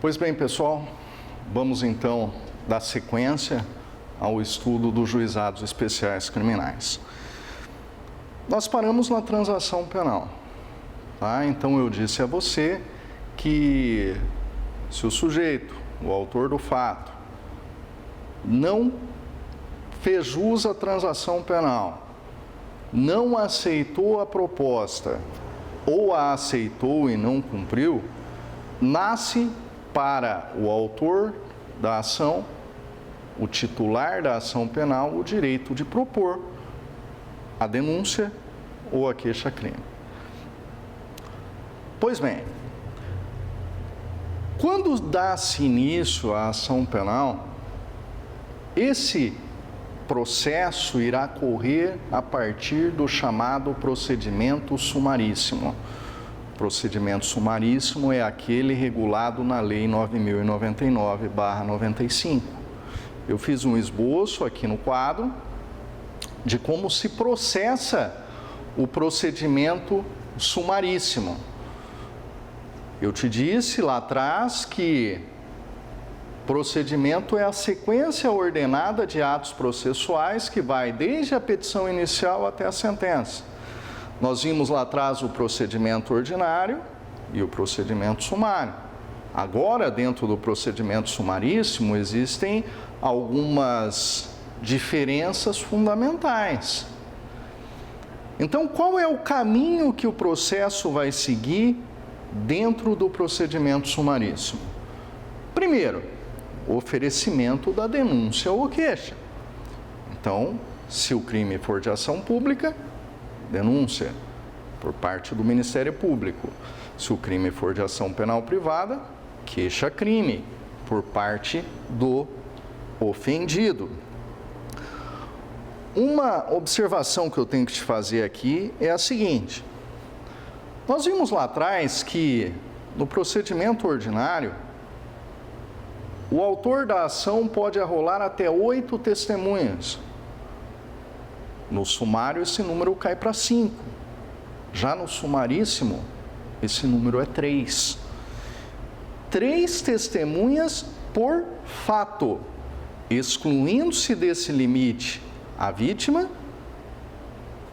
Pois bem, pessoal, vamos então dar sequência ao estudo dos juizados especiais criminais. Nós paramos na transação penal, tá? Então eu disse a você que se o sujeito, o autor do fato, não fez jus à transação penal, não aceitou a proposta ou a aceitou e não cumpriu, nasce para o autor da ação, o titular da ação penal, o direito de propor a denúncia ou a queixa-crime. Pois bem, quando dá-se início à ação penal, esse processo irá correr a partir do chamado procedimento sumaríssimo. O procedimento sumaríssimo é aquele regulado na Lei 9.099/95. Eu fiz um esboço aqui no quadro de como se processa o procedimento sumaríssimo. Eu te disse lá atrás que procedimento é a sequência ordenada de atos processuais que vai desde a petição inicial até a sentença. Nós vimos lá atrás o procedimento ordinário e o procedimento sumário. Agora, dentro do procedimento sumaríssimo, existem algumas diferenças fundamentais. Então, qual é o caminho que o processo vai seguir dentro do procedimento sumaríssimo? Primeiro, o oferecimento da denúncia ou queixa. Então, se o crime for de ação pública, denúncia por parte do Ministério Público. Se o crime for de ação penal privada, queixa-crime por parte do ofendido. Uma observação que eu tenho que te fazer aqui é a seguinte: nós vimos lá atrás que no procedimento ordinário, o autor da ação pode arrolar até 8 testemunhas. No sumário, esse número cai para 5. Já no sumaríssimo, esse número é 3. 3 testemunhas por fato, excluindo-se desse limite a vítima,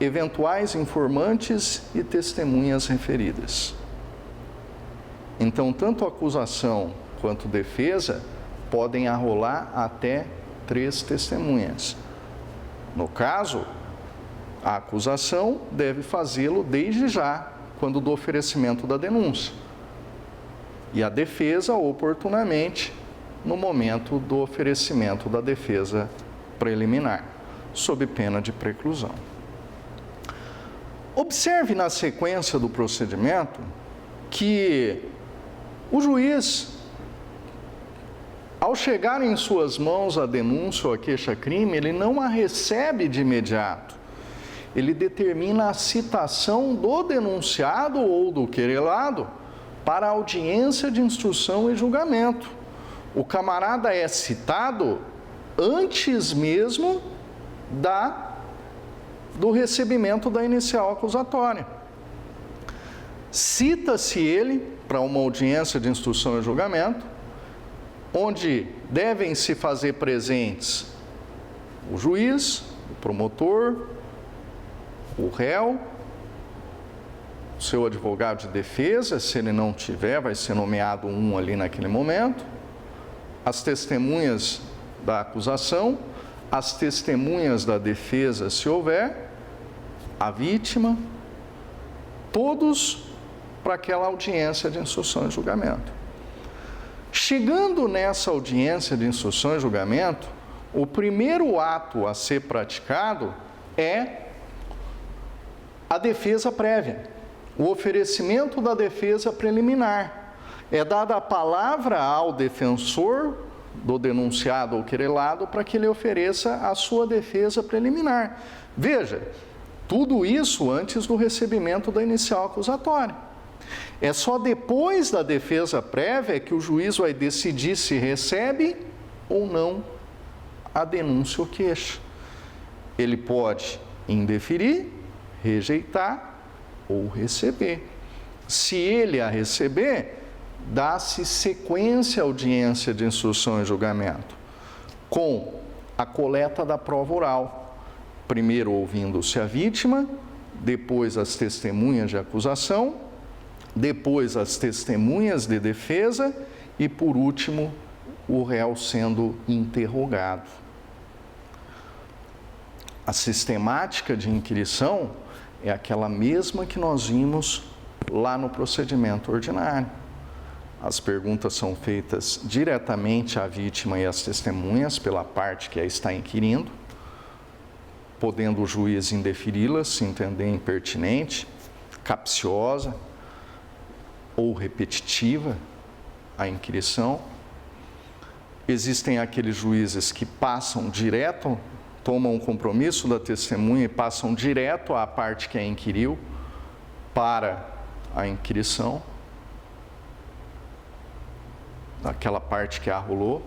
eventuais informantes e testemunhas referidas. Então, tanto a acusação quanto a defesa podem arrolar até 3 testemunhas. No caso, a acusação deve fazê-lo desde já, quando do oferecimento da denúncia. E a defesa, oportunamente, no momento do oferecimento da defesa preliminar, sob pena de preclusão. Observe na sequência do procedimento que o juiz, ao chegar em suas mãos a denúncia ou a queixa-crime, ele não a recebe de imediato. Ele determina a citação do denunciado ou do querelado para a audiência de instrução e julgamento. O camarada é citado antes mesmo do recebimento da inicial acusatória. Cita-se ele para uma audiência de instrução e julgamento, onde devem se fazer presentes o juiz, o promotor, o réu, o seu advogado de defesa, se ele não tiver, vai ser nomeado um ali naquele momento, as testemunhas da acusação, as testemunhas da defesa, se houver, a vítima, todos para aquela audiência de instrução e julgamento. Chegando nessa audiência de instrução e julgamento, o primeiro ato a ser praticado é a defesa prévia, o oferecimento da defesa preliminar. É dada a palavra ao defensor do denunciado ou querelado para que ele ofereça a sua defesa preliminar. Veja, tudo isso antes do recebimento da inicial acusatória. É só depois da defesa prévia que o juiz vai decidir se recebe ou não a denúncia ou queixa. Ele pode indeferir, rejeitar ou receber. Se ele a receber, dá-se sequência à audiência de instrução e julgamento, com a coleta da prova oral. Primeiro ouvindo-se a vítima, depois as testemunhas de acusação, depois as testemunhas de defesa e, por último, o réu sendo interrogado. A sistemática de inquirição é aquela mesma que nós vimos lá no procedimento ordinário. As perguntas são feitas diretamente à vítima e às testemunhas pela parte que a está inquirindo, podendo o juiz indeferi-las se entender impertinente, capciosa ou repetitiva a inquirição. Existem aqueles juízes que passam direto, tomam o compromisso da testemunha e passam direto à parte que a inquiriu para a inquirição, aquela parte que a arrolou.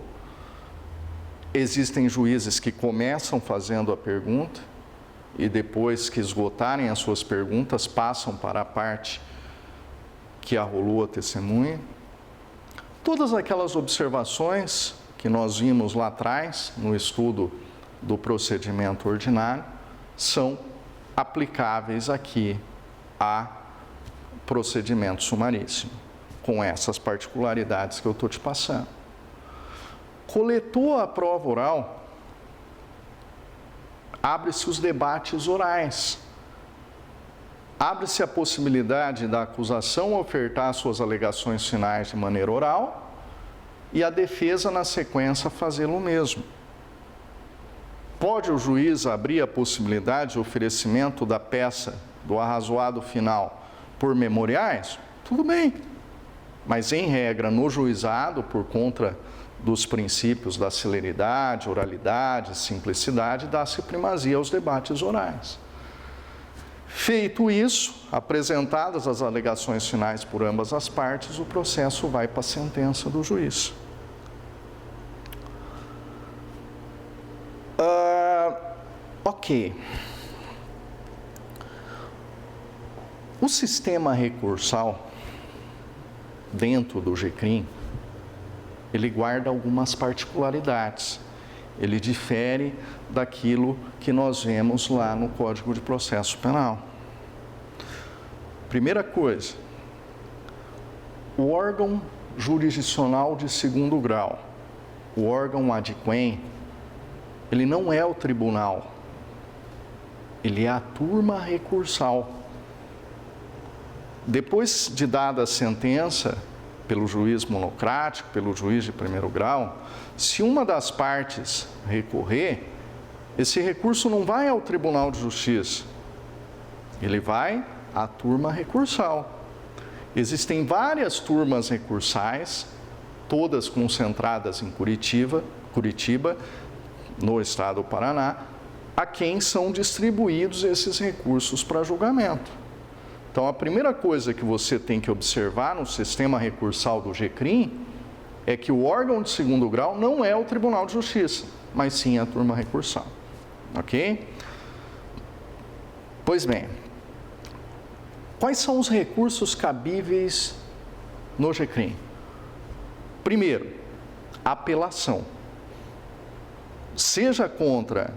Existem juízes que começam fazendo a pergunta e depois que esgotarem as suas perguntas, passam para a parte que arrolou a testemunha. Todas aquelas observações que nós vimos lá atrás, no estudo do procedimento ordinário, são aplicáveis aqui a procedimento sumaríssimo, com essas particularidades que eu estou te passando. Coletou a prova oral, abre-se os debates orais. Abre-se a possibilidade da acusação ofertar suas alegações finais de maneira oral e a defesa, na sequência, fazê-lo mesmo. Pode o juiz abrir a possibilidade de oferecimento da peça do arrazoado final por memoriais? Tudo bem. Mas, em regra, no juizado, por conta dos princípios da celeridade, oralidade, simplicidade, dá-se primazia aos debates orais. Feito isso, apresentadas as alegações finais por ambas as partes, o processo vai para a sentença do juiz. Ok. O sistema recursal dentro do GCRIM, ele guarda algumas particularidades. Ele difere daquilo que nós vemos lá no Código de Processo Penal. Primeira coisa, o órgão jurisdicional de segundo grau, o órgão adquem, ele não é o tribunal, ele é a turma recursal. Depois de dada a sentença pelo juiz monocrático, pelo juiz de primeiro grau, se uma das partes recorrer, esse recurso não vai ao Tribunal de Justiça, ele vai à turma recursal. Existem várias turmas recursais, todas concentradas em Curitiba, no estado do Paraná, a quem são distribuídos esses recursos para julgamento. Então, a primeira coisa que você tem que observar no sistema recursal do GCRIM é que o órgão de segundo grau não é o Tribunal de Justiça, mas sim a turma recursal. Ok? Pois bem, quais são os recursos cabíveis no GCRIM? Primeiro, apelação. Seja contra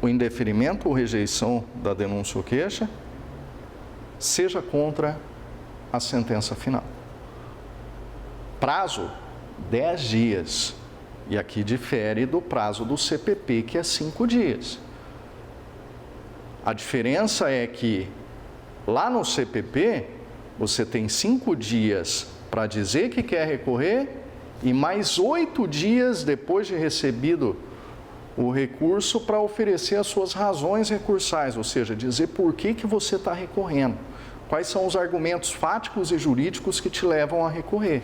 o indeferimento ou rejeição da denúncia ou queixa, seja contra a sentença final. Prazo, 10 dias. E aqui difere do prazo do CPP, que é 5 dias. A diferença é que lá no CPP, você tem 5 dias para dizer que quer recorrer e mais 8 dias depois de recebido o recurso para oferecer as suas razões recursais, ou seja, dizer por que você está recorrendo. Quais são os argumentos fáticos e jurídicos que te levam a recorrer.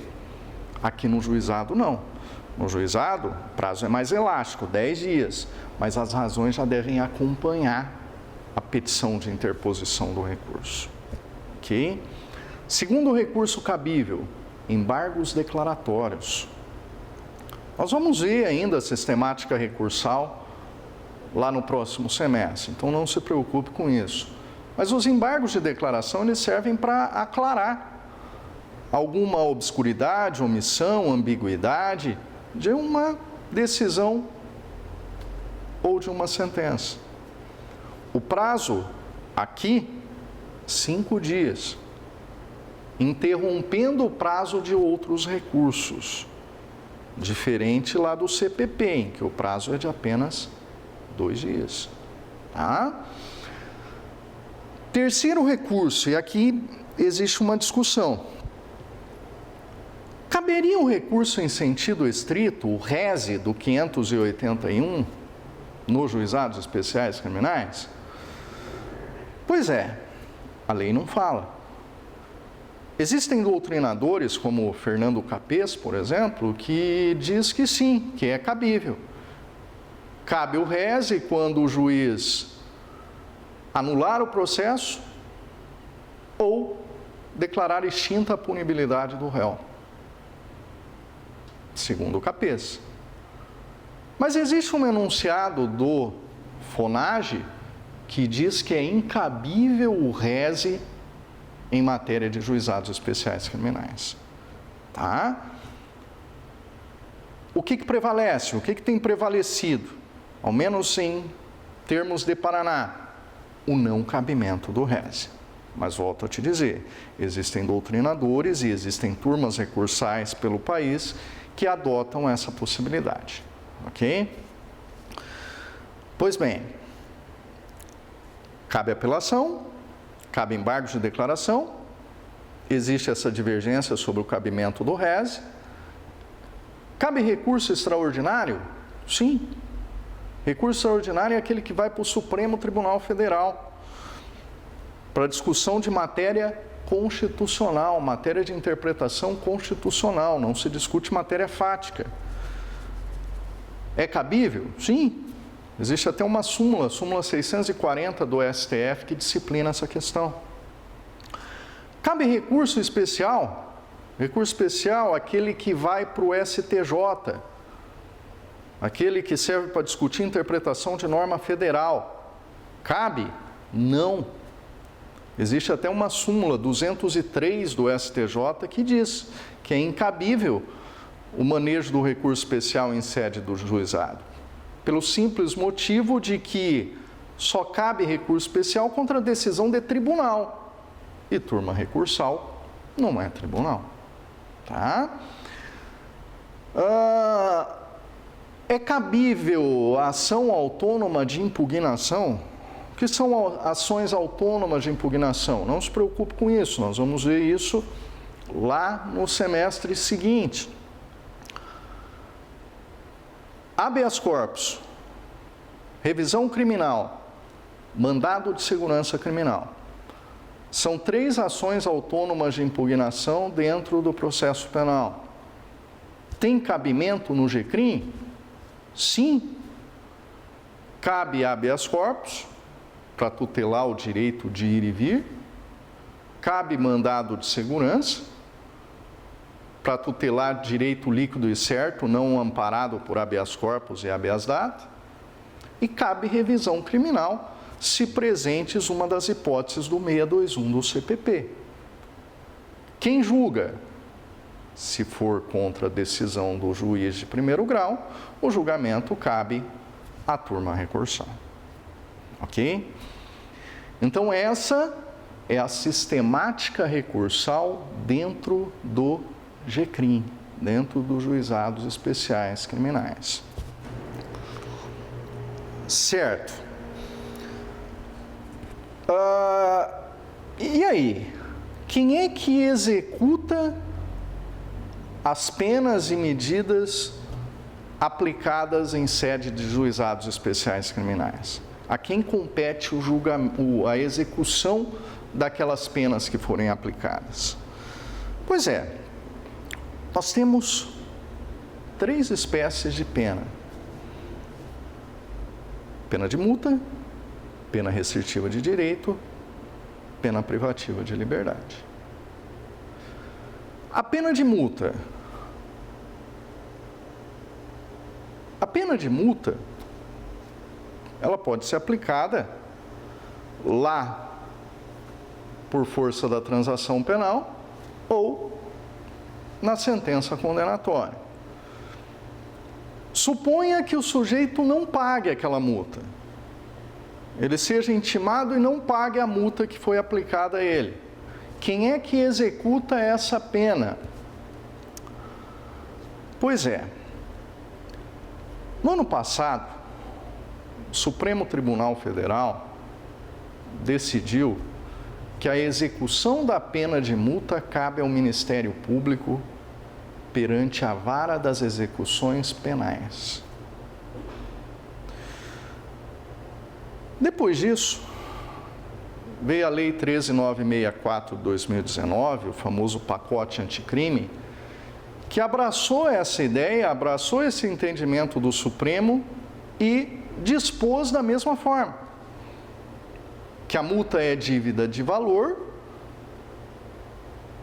Aqui no juizado, não. No juizado, o prazo é mais elástico, 10 dias, mas as razões já devem acompanhar a petição de interposição do recurso. Ok? Segundo recurso cabível, embargos declaratórios. Nós vamos ver ainda a sistemática recursal lá no próximo semestre, então não se preocupe com isso. Mas os embargos de declaração, eles servem para aclarar alguma obscuridade, omissão, ambiguidade de uma decisão ou de uma sentença. O prazo aqui, 5 dias, interrompendo o prazo de outros recursos, diferente lá do CPP, em que o prazo é de apenas 2 dias. Tá? Terceiro recurso, e aqui existe uma discussão. Caberia o recurso em sentido estrito, o rese do 581, nos juizados especiais criminais? Pois é, a lei não fala. Existem doutrinadores, como Fernando Capês, por exemplo, que diz que sim, que é cabível. Cabe o rese quando o juiz anular o processo ou declarar extinta a punibilidade do réu, segundo o Capês. Mas existe um enunciado do FONAGE que diz que é incabível o rese em matéria de juizados especiais criminais. Tá? O que prevalece? O que tem prevalecido? Ao menos em termos de Paraná, o não cabimento do rese. Mas volto a te dizer, existem doutrinadores e existem turmas recursais pelo país que adotam essa possibilidade. Ok? Pois bem, cabe apelação, cabe embargo de declaração, existe essa divergência sobre o cabimento do rese. Cabe recurso extraordinário? Sim. Recurso extraordinário é aquele que vai para o Supremo Tribunal Federal, para discussão de matéria constitucional, matéria de interpretação constitucional, não se discute matéria fática. É cabível? Sim. Existe até uma súmula 640 do STF, que disciplina essa questão. Cabe recurso especial? Recurso especial, aquele que vai para o STJ, aquele que serve para discutir interpretação de norma federal. Cabe? Não. Existe até uma súmula 203 do STJ que diz que é incabível o manejo do recurso especial em sede do juizado, pelo simples motivo de que só cabe recurso especial contra decisão de tribunal, e turma recursal não é tribunal. Tá? É cabível a ação autônoma de impugnação? O que são ações autônomas de impugnação? Não se preocupe com isso, nós vamos ver isso lá no semestre seguinte. Habeas corpus, revisão criminal, mandado de segurança criminal. São 3 ações autônomas de impugnação dentro do processo penal. Tem cabimento no GCRIM? Sim. Cabe habeas corpus, para tutelar o direito de ir e vir. Cabe mandado de segurança, para tutelar direito líquido e certo, não amparado por habeas corpus e habeas data. E cabe revisão criminal, se presentes uma das hipóteses do 621 do CPP. Quem julga? Se for contra a decisão do juiz de primeiro grau, o julgamento cabe à turma recursal. Ok? Então, essa é a sistemática recursal dentro do GCRIM, dentro dos juizados especiais criminais. Certo. E aí? Quem é que executa as penas e medidas aplicadas em sede de juizados especiais criminais? A quem compete a execução daquelas penas que forem aplicadas? Pois é, nós temos 3 espécies de pena: pena de multa, pena restritiva de direito, pena privativa de liberdade. A pena de multa. A pena de multa, ela pode ser aplicada lá por força da transação penal ou na sentença condenatória. Suponha que o sujeito não pague aquela multa. Ele seja intimado e não pague a multa que foi aplicada a ele. Quem é que executa essa pena? Pois é. No ano passado, o Supremo Tribunal Federal decidiu que a execução da pena de multa cabe ao Ministério Público perante a Vara das Execuções Penais. Depois disso, veio a Lei 13.964 de 2019, o famoso pacote anticrime, que abraçou essa ideia, abraçou esse entendimento do Supremo e dispôs da mesma forma, que a multa é dívida de valor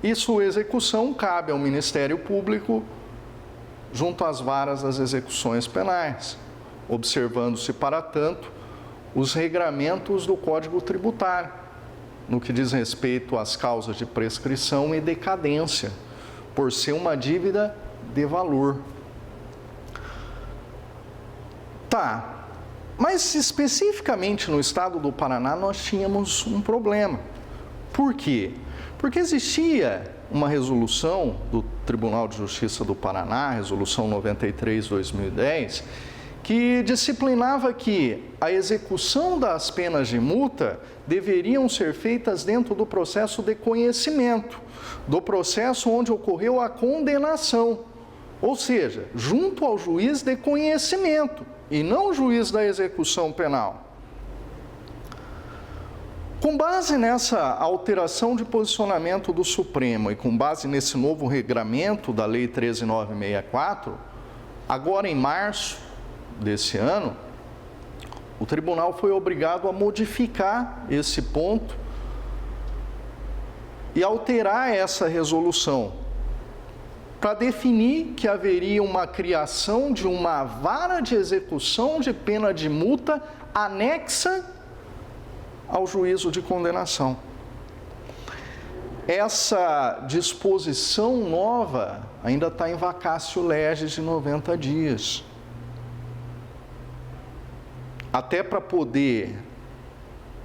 e sua execução cabe ao Ministério Público junto às varas das execuções penais, observando-se, para tanto, os regramentos do Código Tributário, no que diz respeito às causas de prescrição e decadência, por ser uma dívida de valor. Tá, mas especificamente no estado do Paraná nós tínhamos um problema. Por quê? Porque existia uma resolução do Tribunal de Justiça do Paraná, resolução 93/2010, que disciplinava que a execução das penas de multa deveriam ser feitas dentro do processo de conhecimento, do processo onde ocorreu a condenação, ou seja, junto ao juiz de conhecimento e não o juiz da execução penal. Com base nessa alteração de posicionamento do Supremo e com base nesse novo regramento da Lei 13.964, agora em março desse ano, o tribunal foi obrigado a modificar esse ponto e alterar essa resolução para definir que haveria uma criação de uma vara de execução de pena de multa anexa ao juízo de condenação. Essa disposição nova ainda está em vacatio legis de 90 dias. Até para poder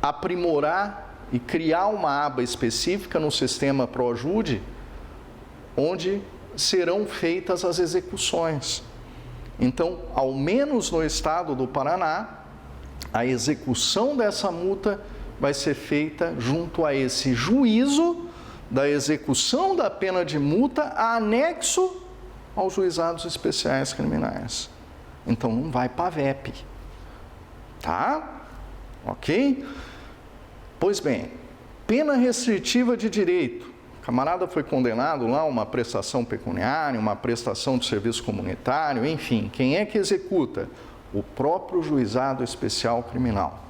aprimorar e criar uma aba específica no sistema ProJude, onde serão feitas as execuções. Então, ao menos no estado do Paraná, a execução dessa multa vai ser feita junto a esse juízo da execução da pena de multa anexo aos juizados especiais criminais. Então, não vai para a VEP. Tá? Ok? Pois bem, pena restritiva de direito. O camarada foi condenado lá a uma prestação pecuniária, uma prestação de serviço comunitário, enfim. Quem é que executa? O próprio juizado especial criminal.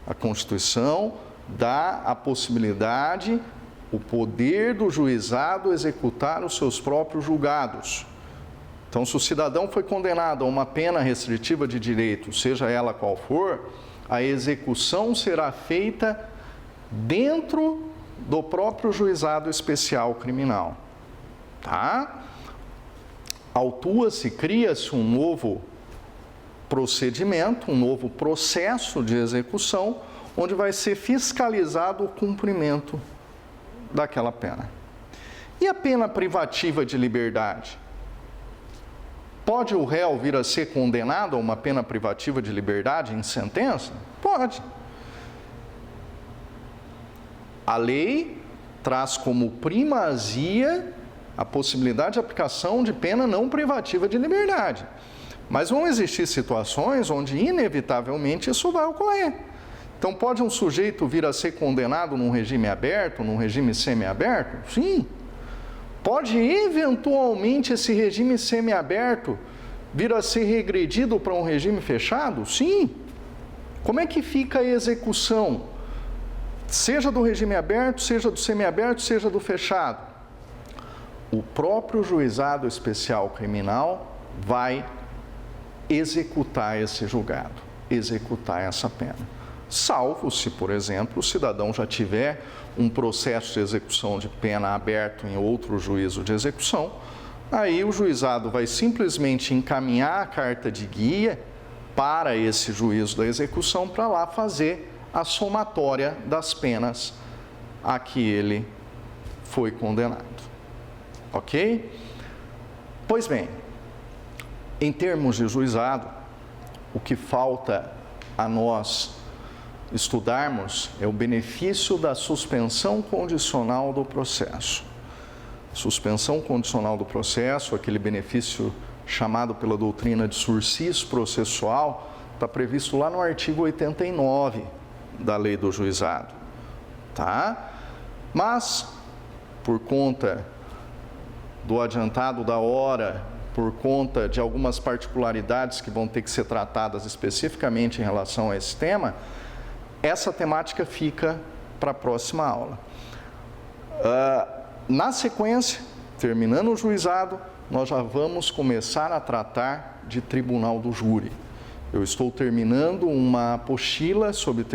A Constituição dá a possibilidade, o poder do juizado executar os seus próprios julgados. Então, se o cidadão foi condenado a uma pena restritiva de direito, seja ela qual for, a execução será feita dentro do próprio juizado especial criminal. Tá? Autua-se, cria-se um novo procedimento, um novo processo de execução, onde vai ser fiscalizado o cumprimento daquela pena. E a pena privativa de liberdade? Pode o réu vir a ser condenado a uma pena privativa de liberdade em sentença? Pode. A lei traz como primazia a possibilidade de aplicação de pena não privativa de liberdade. Mas vão existir situações onde, inevitavelmente, isso vai ocorrer. Então, pode um sujeito vir a ser condenado num regime aberto, num regime semiaberto? Sim. Pode, eventualmente, esse regime semiaberto vir a ser regredido para um regime fechado? Sim. Como é que fica a execução? Seja do regime aberto, seja do semiaberto, seja do fechado. O próprio juizado especial criminal vai executar esse julgado, executar essa pena. salvo se, por exemplo, o cidadão já tiver um processo de execução de pena aberto em outro juízo de execução. Aí o juizado vai simplesmente encaminhar a carta de guia para esse juízo da execução para lá fazer a somatória das penas a que ele foi condenado. Ok? Pois bem, em termos de juizado, o que falta a nós estudarmos é o benefício da suspensão condicional do processo. Suspensão condicional do processo, aquele benefício chamado pela doutrina de sursis processual, está previsto lá no artigo 89 da Lei do Juizado, tá? Mas, por conta do adiantado da hora, por conta de algumas particularidades que vão ter que ser tratadas especificamente em relação a esse tema, essa temática fica para a próxima aula. Na sequência, terminando o juizado, nós já vamos começar a tratar de tribunal do júri. Eu estou terminando uma apostila sobre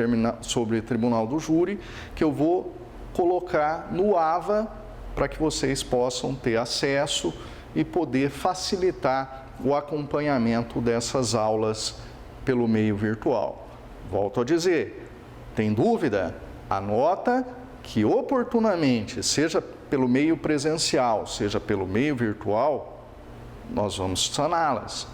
tribunal do júri que eu vou colocar no AVA para que vocês possam ter acesso e poder facilitar o acompanhamento dessas aulas pelo meio virtual. Volto a dizer, tem dúvida? Anota que oportunamente, seja pelo meio presencial, seja pelo meio virtual, nós vamos saná-las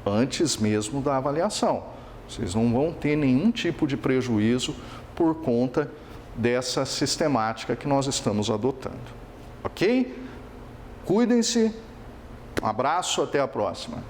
antes mesmo da avaliação. Vocês não vão ter nenhum tipo de prejuízo por conta dessa sistemática que nós estamos adotando. Ok? Cuidem-se. Um abraço, até a próxima.